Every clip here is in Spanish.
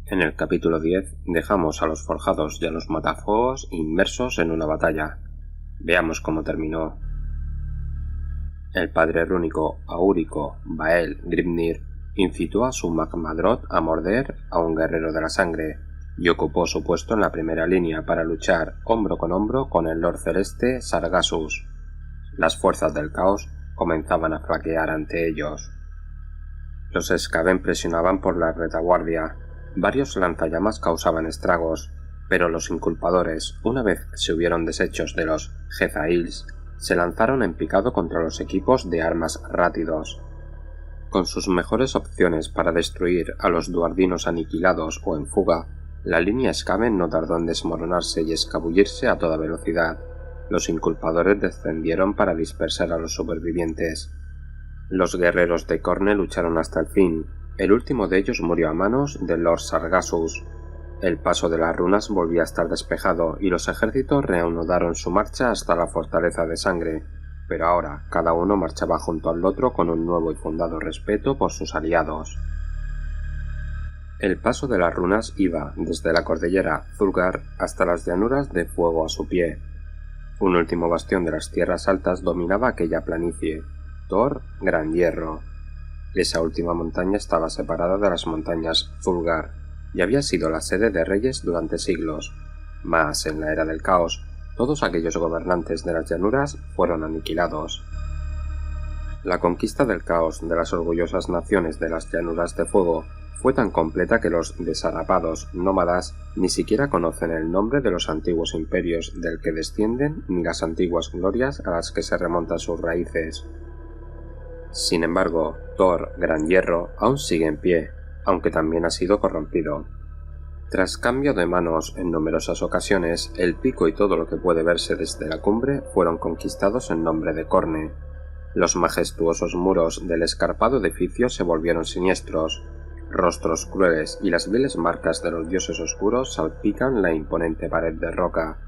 En el capítulo 10 dejamos a los forjados y a los matafuegos inmersos en una batalla. Veamos cómo terminó. El padre rúnico Aurico Bael Grimnir incitó a su Magmadroth a morder a un guerrero de la sangre y ocupó su puesto en la primera línea para luchar hombro con el Lord Celeste Sargassus. Las fuerzas del caos comenzaban a flaquear ante ellos. Los Skaven presionaban por la retaguardia. Varios lanzallamas causaban estragos, pero los inculpadores, una vez se hubieron deshechos de los Jezails, se lanzaron en picado contra los equipos de armas rápidos. Con sus mejores opciones para destruir a los duardinos aniquilados o en fuga, la línea Skaven no tardó en desmoronarse y escabullirse a toda velocidad. Los inculpadores descendieron para dispersar a los supervivientes. Los guerreros de Khorne lucharon hasta el fin. El último de ellos murió a manos del Lord Sargassus. El paso de las runas volvía a estar despejado y los ejércitos reanudaron su marcha hasta la fortaleza de sangre, pero ahora cada uno marchaba junto al otro con un nuevo y fundado respeto por sus aliados. El paso de las runas iba desde la cordillera Zulgar hasta las llanuras de fuego a su pie. Un último bastión de las tierras altas dominaba aquella planicie, Thor Gran Hierro. Esa última montaña estaba separada de las montañas Zulgar y había sido la sede de reyes durante siglos, mas en la era del caos todos aquellos gobernantes de las llanuras fueron aniquilados. La conquista del caos de las orgullosas naciones de las llanuras de fuego fue tan completa que los desarrapados nómadas ni siquiera conocen el nombre de los antiguos imperios del que descienden ni las antiguas glorias a las que se remontan sus raíces. Sin embargo, Thor Gran Hierro aún sigue en pie, aunque también ha sido corrompido. Tras cambio de manos en numerosas ocasiones, el pico y todo lo que puede verse desde la cumbre fueron conquistados en nombre de Khorne. Los majestuosos muros del escarpado edificio se volvieron siniestros, rostros crueles y las viles marcas de los dioses oscuros salpican la imponente pared de roca.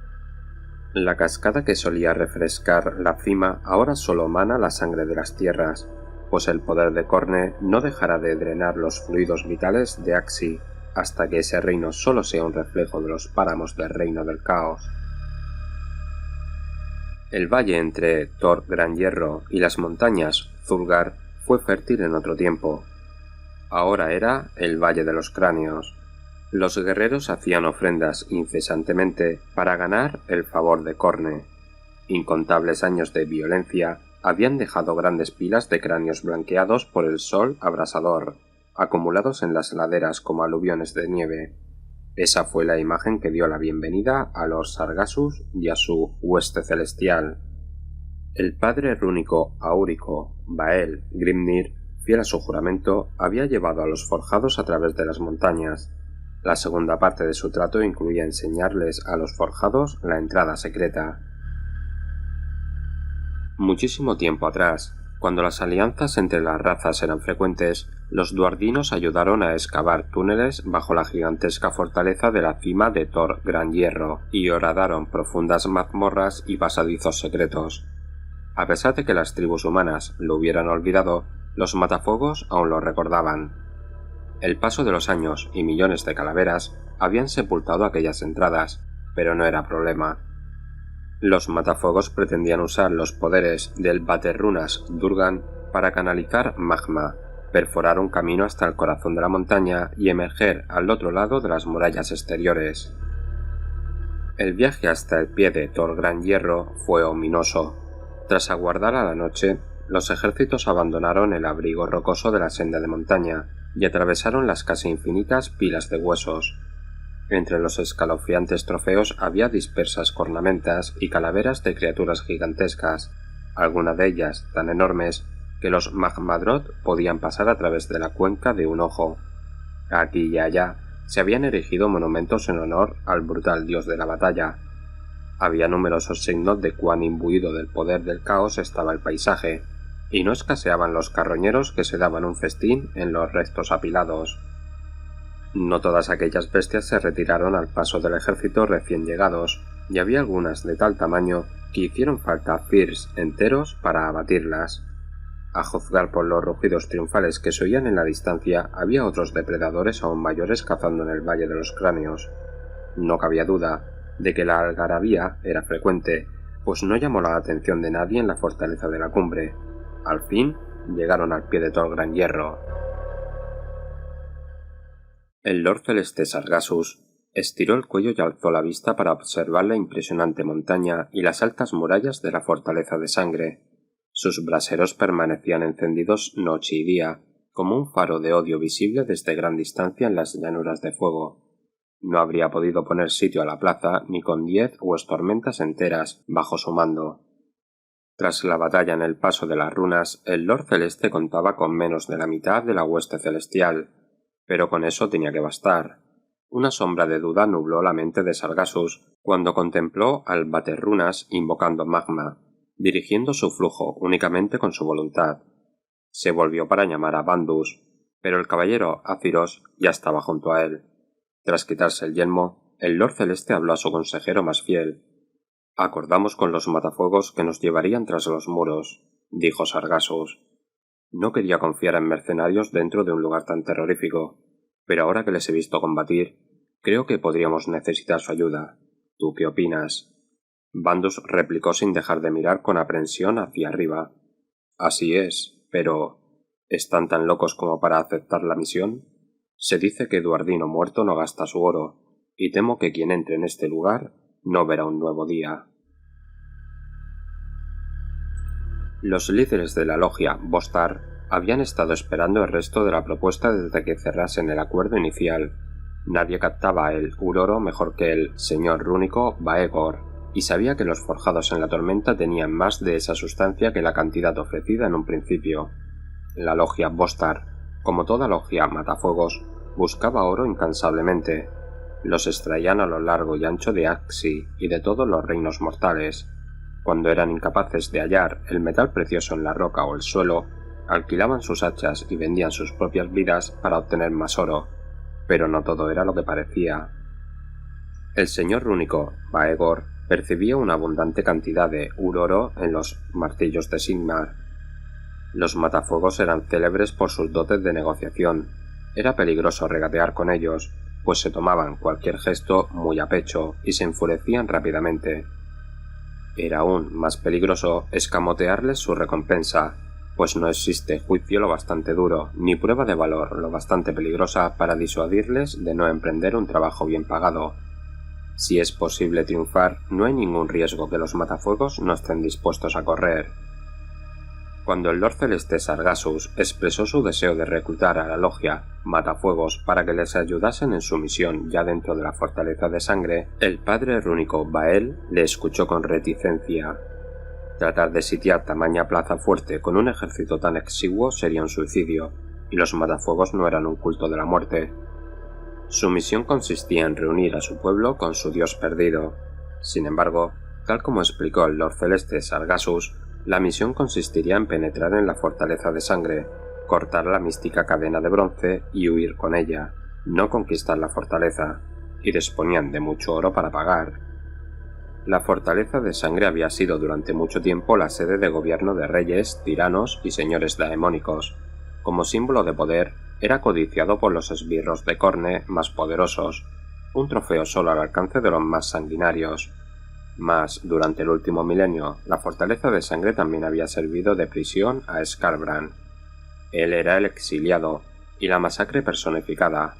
La cascada que solía refrescar la cima ahora solo mana la sangre de las tierras, pues el poder de Khorne no dejará de drenar los fluidos vitales de Axi hasta que ese reino solo sea un reflejo de los páramos del reino del caos. El valle entre Thor Gran Hierro y las montañas Zulgar fue fértil en otro tiempo. Ahora era el Valle de los Cráneos. Los guerreros hacían ofrendas incesantemente para ganar el favor de Khorne. Incontables años de violencia habían dejado grandes pilas de cráneos blanqueados por el sol abrasador, acumulados en las laderas como aluviones de nieve. Esa fue la imagen que dio la bienvenida a los Sargassus y a su hueste celestial. El padre rúnico Aurico Bael Grimnir, fiel a su juramento, había llevado a los forjados a través de las montañas. La segunda parte de su trato incluía enseñarles a los forjados la entrada secreta. Muchísimo tiempo atrás, cuando las alianzas entre las razas eran frecuentes, los duardinos ayudaron a excavar túneles bajo la gigantesca fortaleza de la cima de Thor Gran Hierro y horadaron profundas mazmorras y pasadizos secretos. A pesar de que las tribus humanas lo hubieran olvidado, los matafuegos aún lo recordaban. El paso de los años y millones de calaveras habían sepultado aquellas entradas, pero no era problema. Los matafuegos pretendían usar los poderes del Baterrunas Durgan para canalizar magma, perforar un camino hasta el corazón de la montaña y emerger al otro lado de las murallas exteriores. El viaje hasta el pie de Thor Gran Hierro fue ominoso. Tras aguardar a la noche, los ejércitos abandonaron el abrigo rocoso de la senda de montaña y atravesaron las casi infinitas pilas de huesos. Entre los escalofriantes trofeos había dispersas cornamentas y calaveras de criaturas gigantescas, algunas de ellas tan enormes que los Magmadroth podían pasar a través de la cuenca de un ojo. Aquí y allá se habían erigido monumentos en honor al brutal dios de la batalla. Había numerosos signos de cuán imbuido del poder del caos estaba el paisaje, y no escaseaban los carroñeros que se daban un festín en los restos apilados. No todas aquellas bestias se retiraron al paso del ejército recién llegados, y había algunas de tal tamaño que hicieron falta Firs enteros para abatirlas. A juzgar por los rugidos triunfales que se oían en la distancia, había otros depredadores aún mayores cazando en el Valle de los Cráneos. No cabía duda de que la algarabía era frecuente, pues no llamó la atención de nadie en la fortaleza de la cumbre. Al fin, llegaron al pie de todo el gran hierro. El Lord Celeste Sargasus estiró el cuello y alzó la vista para observar la impresionante montaña y las altas murallas de la fortaleza de sangre. Sus braseros permanecían encendidos noche y día, como un faro de odio visible desde gran distancia en las llanuras de fuego. No habría podido poner sitio a la plaza ni con 10 o tormentas enteras bajo su mando. Tras la batalla en el paso de las runas, el Lord Celeste contaba con menos de la mitad de la hueste celestial, pero con eso tenía que bastar. Una sombra de duda nubló la mente de Sargasus cuando contempló al Baterrunas invocando magma, dirigiendo su flujo únicamente con su voluntad. Se volvió para llamar a Bandus, pero el caballero Aciros ya estaba junto a él. Tras quitarse el yelmo, el Lord Celeste habló a su consejero más fiel. «Acordamos con los matafuegos que nos llevarían tras los muros», dijo Sargasus. No quería confiar en mercenarios dentro de un lugar tan terrorífico, pero ahora que les he visto combatir, creo que podríamos necesitar su ayuda. ¿Tú qué opinas? Bandus replicó sin dejar de mirar con aprensión hacia arriba. Así es, pero ¿están tan locos como para aceptar la misión? Se dice que Eduardino muerto no gasta su oro, y temo que quien entre en este lugar no verá un nuevo día. Los líderes de la logia Vostar habían estado esperando el resto de la propuesta desde que cerrasen el acuerdo inicial. Nadie captaba el Uroro mejor que el señor rúnico Baegor, y sabía que los forjados en la tormenta tenían más de esa sustancia que la cantidad ofrecida en un principio. La logia Vostar, como toda logia matafuegos, buscaba oro incansablemente. Los extraían a lo largo y ancho de Axi y de todos los reinos mortales. Cuando eran incapaces de hallar el metal precioso en la roca o el suelo, alquilaban sus hachas y vendían sus propias vidas para obtener más oro, pero no todo era lo que parecía. El señor rúnico, Baegor, percibía una abundante cantidad de uroro en los martillos de Sigmar. Los matafuegos eran célebres por sus dotes de negociación. Era peligroso regatear con ellos, pues se tomaban cualquier gesto muy a pecho y se enfurecían rápidamente. Era aún más peligroso escamotearles su recompensa, pues no existe juicio lo bastante duro, ni prueba de valor lo bastante peligrosa para disuadirles de no emprender un trabajo bien pagado. Si es posible triunfar, no hay ningún riesgo que los matafuegos no estén dispuestos a correr. Cuando el Lord Celeste Sargasus expresó su deseo de reclutar a la logia matafuegos para que les ayudasen en su misión ya dentro de la fortaleza de sangre, el padre rúnico Bael le escuchó con reticencia. Tratar de sitiar tamaña plaza fuerte con un ejército tan exiguo sería un suicidio, y los matafuegos no eran un culto de la muerte. Su misión consistía en reunir a su pueblo con su dios perdido. Sin embargo, tal como explicó el Lord Celeste Sargasus, la misión consistiría en penetrar en la fortaleza de sangre, cortar la mística cadena de bronce y huir con ella, no conquistar la fortaleza, y disponían de mucho oro para pagar. La fortaleza de sangre había sido durante mucho tiempo la sede de gobierno de reyes, tiranos y señores daemónicos. Como símbolo de poder, era codiciado por los esbirros de Corne más poderosos, un trofeo solo al alcance de los más sanguinarios. Mas, durante el último milenio, la fortaleza de sangre también había servido de prisión a Skarbrand. Él era el exiliado, y la masacre personificada.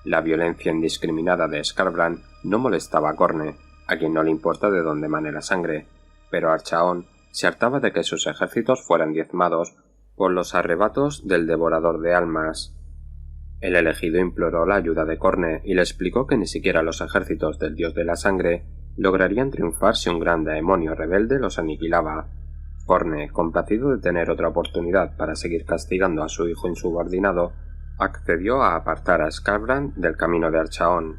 La violencia indiscriminada de Skarbrand no molestaba a Corne, a quien no le importa de dónde mane la sangre, pero Archaon se hartaba de que sus ejércitos fueran diezmados por los arrebatos del devorador de almas. El elegido imploró la ayuda de Corne y le explicó que ni siquiera los ejércitos del dios de la sangre lograrían triunfar si un gran demonio rebelde los aniquilaba. Corne, complacido de tener otra oportunidad para seguir castigando a su hijo insubordinado, accedió a apartar a Skarbrand del camino de Archaon.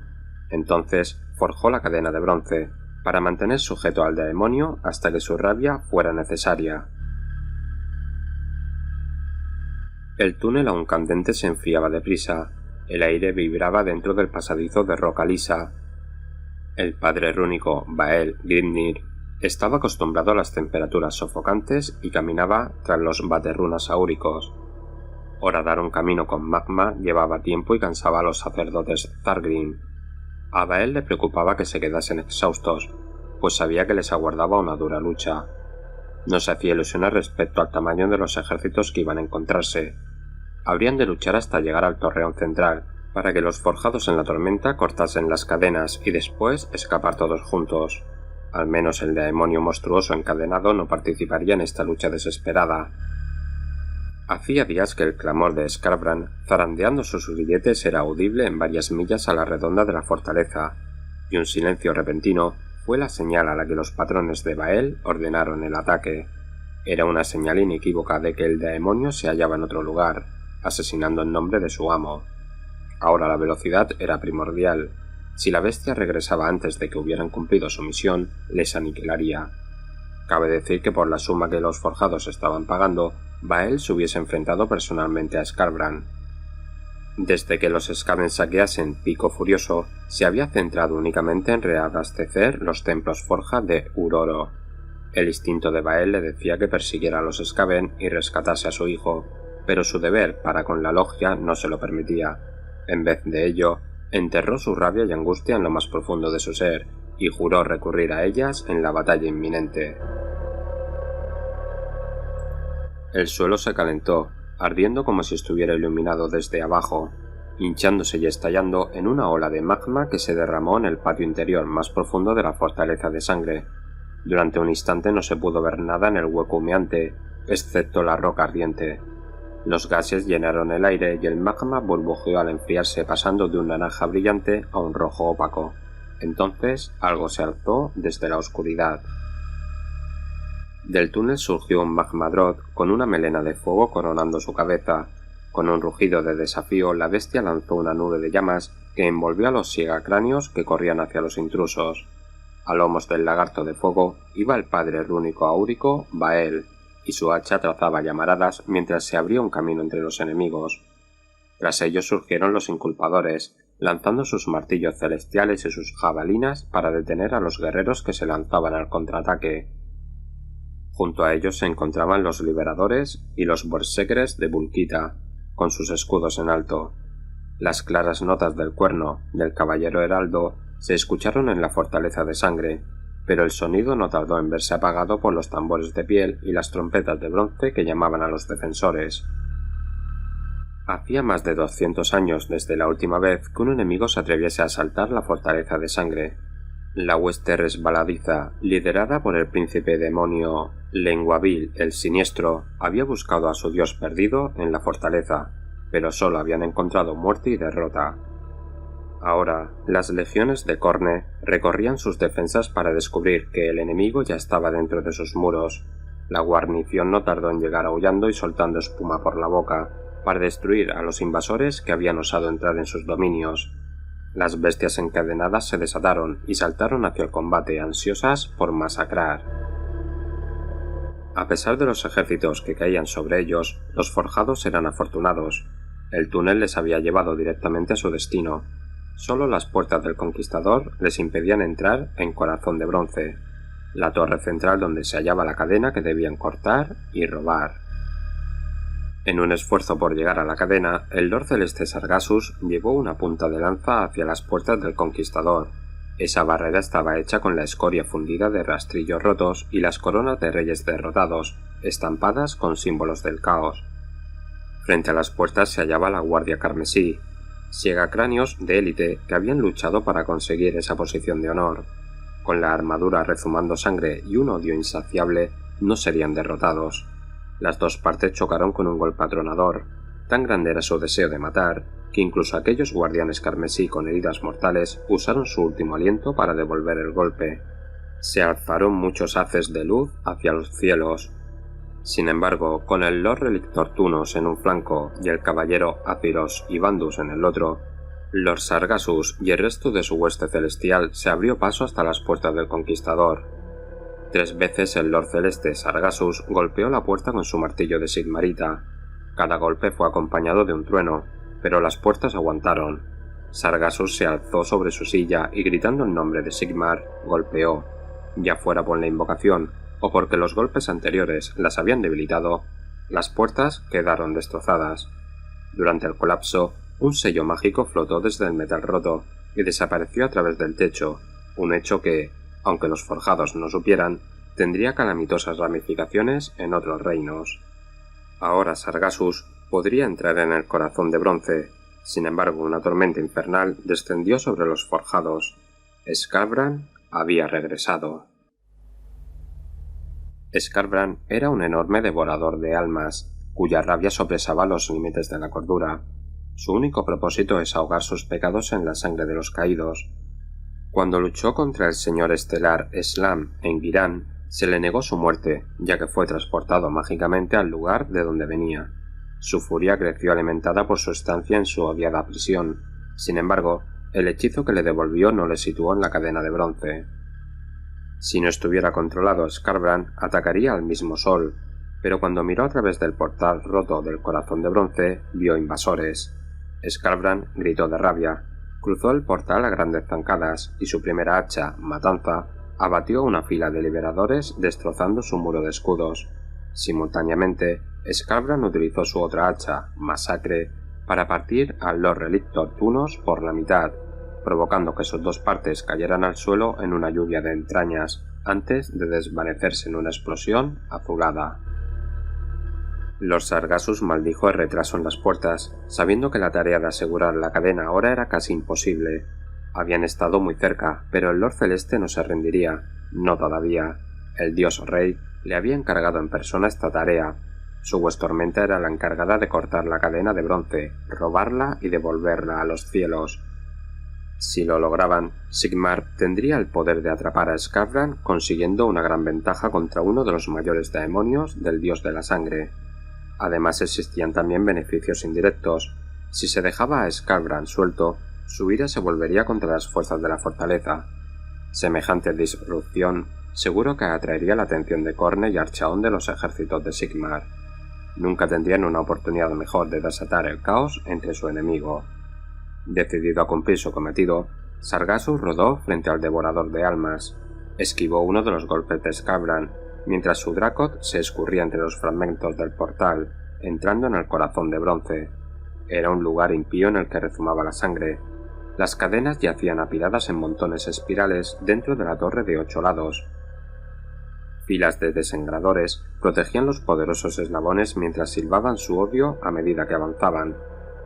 Entonces forjó la cadena de bronce, para mantener sujeto al demonio hasta que su rabia fuera necesaria. El túnel aún candente se enfriaba deprisa, el aire vibraba dentro del pasadizo de roca lisa. El padre rúnico Bael Grimnir Estaba acostumbrado a las temperaturas sofocantes y caminaba tras los vaterrunas áuricos. Horadar un camino con magma llevaba tiempo y cansaba a los sacerdotes Thargrim. A Bael le preocupaba que se quedasen exhaustos, pues sabía que les aguardaba una dura lucha. No se hacía ilusiones respecto al tamaño de los ejércitos que iban a encontrarse. Habrían de luchar hasta llegar al torreón central, para que los forjados en la tormenta cortasen las cadenas y después escapar todos juntos. Al menos el demonio monstruoso encadenado no participaría en esta lucha desesperada. Hacía días que el clamor de Skarbrand, zarandeando sus grilletes, era audible en varias millas a la redonda de la fortaleza, y un silencio repentino fue la señal a la que los patrones de Bael ordenaron el ataque. Era una señal inequívoca de que el demonio se hallaba en otro lugar, asesinando en nombre de su amo. Ahora la velocidad era primordial. Si la bestia regresaba antes de que hubieran cumplido su misión, les aniquilaría. Cabe decir que por la suma que los forjados estaban pagando, Bael se hubiese enfrentado personalmente a Skarbrand. Desde que los Skaven saqueasen Pico Furioso, se había centrado únicamente en reabastecer los templos forja de Uroro. El instinto de Bael le decía que persiguiera a los Skaven y rescatase a su hijo, pero su deber para con la logia no se lo permitía. En vez de ello, enterró su rabia y angustia en lo más profundo de su ser, y juró recurrir a ellas en la batalla inminente. El suelo se calentó, ardiendo como si estuviera iluminado desde abajo, hinchándose y estallando en una ola de magma que se derramó en el patio interior más profundo de la fortaleza de sangre. Durante un instante no se pudo ver nada en el hueco humeante, excepto la roca ardiente. Los gases llenaron el aire y el magma burbujeó al enfriarse, pasando de un naranja brillante a un rojo opaco. Entonces algo se alzó desde la oscuridad. Del túnel surgió un magmadrot con una melena de fuego coronando su cabeza. Con un rugido de desafío, la bestia lanzó una nube de llamas que envolvió a los siegacráneos que corrían hacia los intrusos. A lomos del lagarto de fuego iba el padre rúnico áurico Bael, y su hacha trazaba llamaradas mientras se abría un camino entre los enemigos. Tras ellos surgieron los inculpadores, lanzando sus martillos celestiales y sus jabalinas para detener a los guerreros que se lanzaban al contraataque. Junto a ellos se encontraban los liberadores y los berserkers de Vulkita, con sus escudos en alto. Las claras notas del cuerno del caballero heraldo se escucharon en la fortaleza de sangre, pero el sonido no tardó en verse apagado por los tambores de piel y las trompetas de bronce que llamaban a los defensores. Hacía más de 200 años desde la última vez que un enemigo se atreviese a asaltar la fortaleza de sangre. La hueste resbaladiza, liderada por el príncipe demonio Lenguavil el Siniestro, había buscado a su dios perdido en la fortaleza, pero solo habían encontrado muerte y derrota. Ahora, las legiones de Khorne recorrían sus defensas para descubrir que el enemigo ya estaba dentro de sus muros. La guarnición no tardó en llegar aullando y soltando espuma por la boca, para destruir a los invasores que habían osado entrar en sus dominios. Las bestias encadenadas se desataron y saltaron hacia el combate, ansiosas por masacrar. A pesar de los ejércitos que caían sobre ellos, los forjados eran afortunados. El túnel les había llevado directamente a su destino. Solo las puertas del Conquistador les impedían entrar en Corazón de Bronce, la torre central donde se hallaba la cadena que debían cortar y robar. En un esfuerzo por llegar a la cadena, el Lord Celeste Sargassus llevó una punta de lanza hacia las puertas del Conquistador. Esa barrera estaba hecha con la escoria fundida de rastrillos rotos y las coronas de reyes derrotados, estampadas con símbolos del caos. Frente a las puertas se hallaba la Guardia Carmesí, siegacráneos de élite que habían luchado para conseguir esa posición de honor. Con la armadura rezumando sangre y un odio insaciable, no serían derrotados. Las dos partes chocaron con un golpe atronador. Tan grande era su deseo de matar, que incluso aquellos guardianes carmesí con heridas mortales usaron su último aliento para devolver el golpe. Se alzaron muchos haces de luz hacia los cielos. Sin embargo, con el Lord Relictor Tunos en un flanco y el caballero Aziros y Bandus en el otro, Lord Sargassus y el resto de su hueste celestial se abrió paso hasta las puertas del Conquistador. 3 veces el Lord Celeste Sargassus golpeó la puerta con su martillo de Sigmarita. Cada golpe fue acompañado de un trueno, pero las puertas aguantaron. Sargassus se alzó sobre su silla y gritando el nombre de Sigmar, golpeó. ya fuera por la invocación o porque los golpes anteriores las habían debilitado, las puertas quedaron destrozadas. Durante el colapso, un sello mágico flotó desde el metal roto y desapareció a través del techo, un hecho que, aunque los forjados no supieran, tendría calamitosas ramificaciones en otros reinos. Ahora Sargassus podría entrar en el corazón de bronce. Sin embargo, una tormenta infernal descendió sobre los forjados. Skarbrand había regresado. Skarbrand era un enorme devorador de almas, cuya rabia sobrepasaba los límites de la cordura. Su único propósito es ahogar sus pecados en la sangre de los caídos. Cuando luchó contra el señor estelar Slam en Girán, se le negó su muerte, ya que fue transportado mágicamente al lugar de donde venía. Su furia creció alimentada por su estancia en su odiada prisión. Sin embargo, el hechizo que le devolvió no le situó en la cadena de bronce. Si no estuviera controlado, Skarbrand atacaría al mismo sol, pero cuando miró a través del portal roto del corazón de bronce, vio invasores. Skarbrand gritó de rabia, cruzó el portal a grandes zancadas y su primera hacha, Matanza, abatió una fila de liberadores destrozando su muro de escudos. Simultáneamente, Skarbrand utilizó su otra hacha, Masacre, para partir a los Relictor Tunos por la mitad, provocando que sus dos partes cayeran al suelo en una lluvia de entrañas, antes de desvanecerse en una explosión azulada. Lord Sargassus maldijo el retraso en las puertas, sabiendo que la tarea de asegurar la cadena ahora era casi imposible. Habían estado muy cerca, pero el Lord Celeste no se rendiría. No todavía. El dios rey le había encargado en persona esta tarea. Su Tormenta era la encargada de cortar la cadena de bronce, robarla y devolverla a los cielos. Si lo lograban, Sigmar tendría el poder de atrapar a Skarbrand, consiguiendo una gran ventaja contra uno de los mayores demonios del dios de la sangre. Además existían también beneficios indirectos. Si se dejaba a Skarbrand suelto, su ira se volvería contra las fuerzas de la fortaleza. Semejante disrupción seguro que atraería la atención de Khorne y Archaon de los ejércitos de Sigmar. Nunca tendrían una oportunidad mejor de desatar el caos entre su enemigo. Decidido a cumplir su cometido, Sargassus rodó frente al devorador de almas. Esquivó uno de los golpes de Skarbrand, mientras su Drakon se escurría entre los fragmentos del portal, entrando en el corazón de bronce. Era un lugar impío en el que rezumaba la sangre. Las cadenas yacían apiladas en montones espirales dentro de la torre de 8 lados. Filas de desengradores protegían los poderosos eslabones mientras silbaban su odio a medida que avanzaban.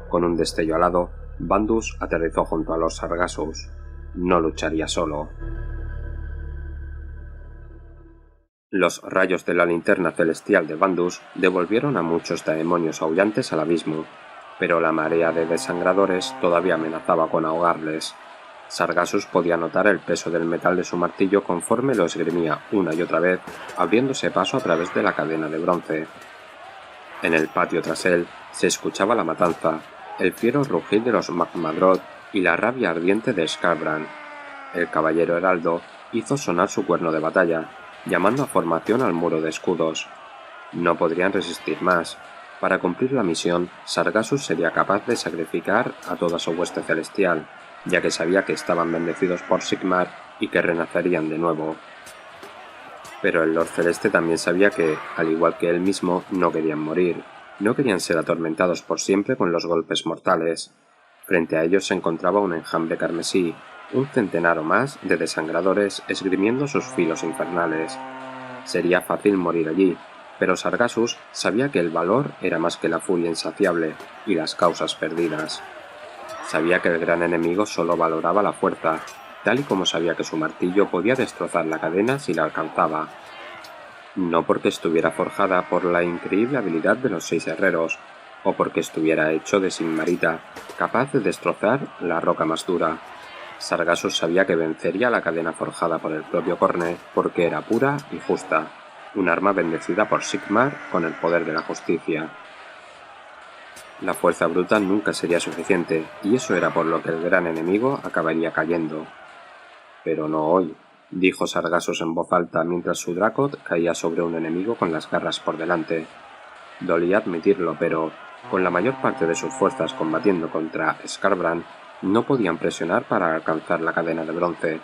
Con un destello alado, Bandus aterrizó junto a los Sargassus. No lucharía solo. Los rayos de la linterna celestial de Bandus devolvieron a muchos demonios aullantes al abismo, pero la marea de desangradores todavía amenazaba con ahogarles. Sargassus podía notar el peso del metal de su martillo conforme lo esgrimía una y otra vez, abriéndose paso a través de la cadena de bronce. En el patio tras él se escuchaba la matanza, el fiero rugir de los Magmadroth y la rabia ardiente de Skarbrand. El caballero heraldo hizo sonar su cuerno de batalla, llamando a formación al muro de escudos. No podrían resistir más. Para cumplir la misión, Sargassus sería capaz de sacrificar a toda su hueste celestial, ya que sabía que estaban bendecidos por Sigmar y que renacerían de nuevo. Pero el Lord Celeste también sabía que, al igual que él mismo, no querían morir. No querían ser atormentados por siempre con los golpes mortales. Frente a ellos se encontraba un enjambre carmesí, un centenar o más de desangradores esgrimiendo sus filos infernales. Sería fácil morir allí, pero Sargassus sabía que el valor era más que la furia insaciable y las causas perdidas. Sabía que el gran enemigo solo valoraba la fuerza, tal y como sabía que su martillo podía destrozar la cadena si la alcanzaba. No porque estuviera forjada por la increíble habilidad de los 6 herreros, o porque estuviera hecho de sigmarita, capaz de destrozar la roca más dura. Sargassus sabía que vencería la cadena forjada por el propio Khorne porque era pura y justa, un arma bendecida por Sigmar con el poder de la justicia. La fuerza bruta nunca sería suficiente, y eso era por lo que el gran enemigo acabaría cayendo. Pero no hoy, dijo Sargassus en voz alta mientras su Drakon caía sobre un enemigo con las garras por delante. Dolía admitirlo, pero, con la mayor parte de sus fuerzas combatiendo contra Skarbrand, no podían presionar para alcanzar la cadena de bronce.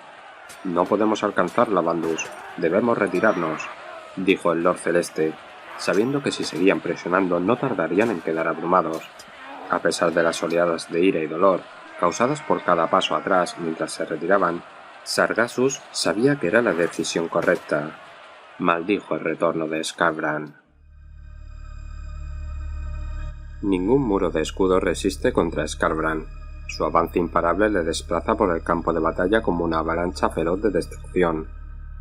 No podemos alcanzarla, Bandus. Debemos retirarnos, dijo el Lord Celeste, sabiendo que si seguían presionando no tardarían en quedar abrumados. A pesar de las oleadas de ira y dolor causadas por cada paso atrás mientras se retiraban, Sargassus sabía que era la decisión correcta. Maldijo el retorno de Skarbrand. Ningún muro de escudo resiste contra Skarbrand. Su avance imparable le desplaza por el campo de batalla como una avalancha feroz de destrucción.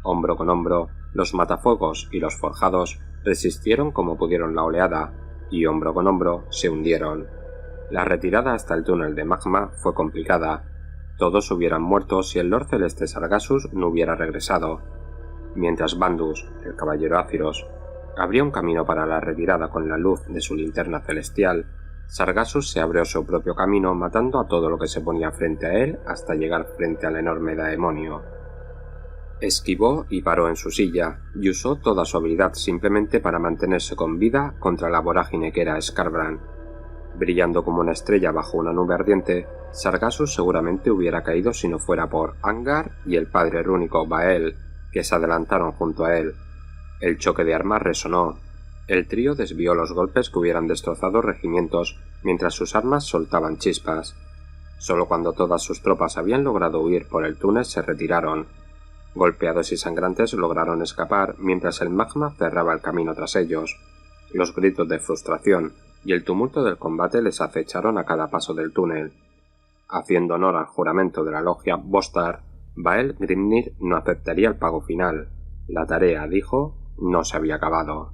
Hombro con hombro, los matafuegos y los forjados resistieron como pudieron la oleada, y hombro con hombro se hundieron. La retirada hasta el túnel de magma fue complicada. Todos hubieran muerto si el Lord Celeste Sargassus no hubiera regresado. Mientras Bandus, el caballero Azyros, abría un camino para la retirada con la luz de su linterna celestial, Sargassus se abrió su propio camino matando a todo lo que se ponía frente a él hasta llegar frente al enorme daemonio. Esquivó y paró en su silla, y usó toda su habilidad simplemente para mantenerse con vida contra la vorágine que era Skarbrand. Brillando como una estrella bajo una nube ardiente, Sargassus seguramente hubiera caído si no fuera por Angar y el padre rúnico Bael, que se adelantaron junto a él. El choque de armas resonó. El trío desvió los golpes que hubieran destrozado regimientos mientras sus armas soltaban chispas. Solo cuando todas sus tropas habían logrado huir por el túnel se retiraron. Golpeados y sangrantes lograron escapar mientras el magma cerraba el camino tras ellos. Los gritos de frustración y el tumulto del combate les acecharon a cada paso del túnel. Haciendo honor al juramento de la logia Vostar, Bael Grimnir no aceptaría el pago final. La tarea, dijo, no se había acabado.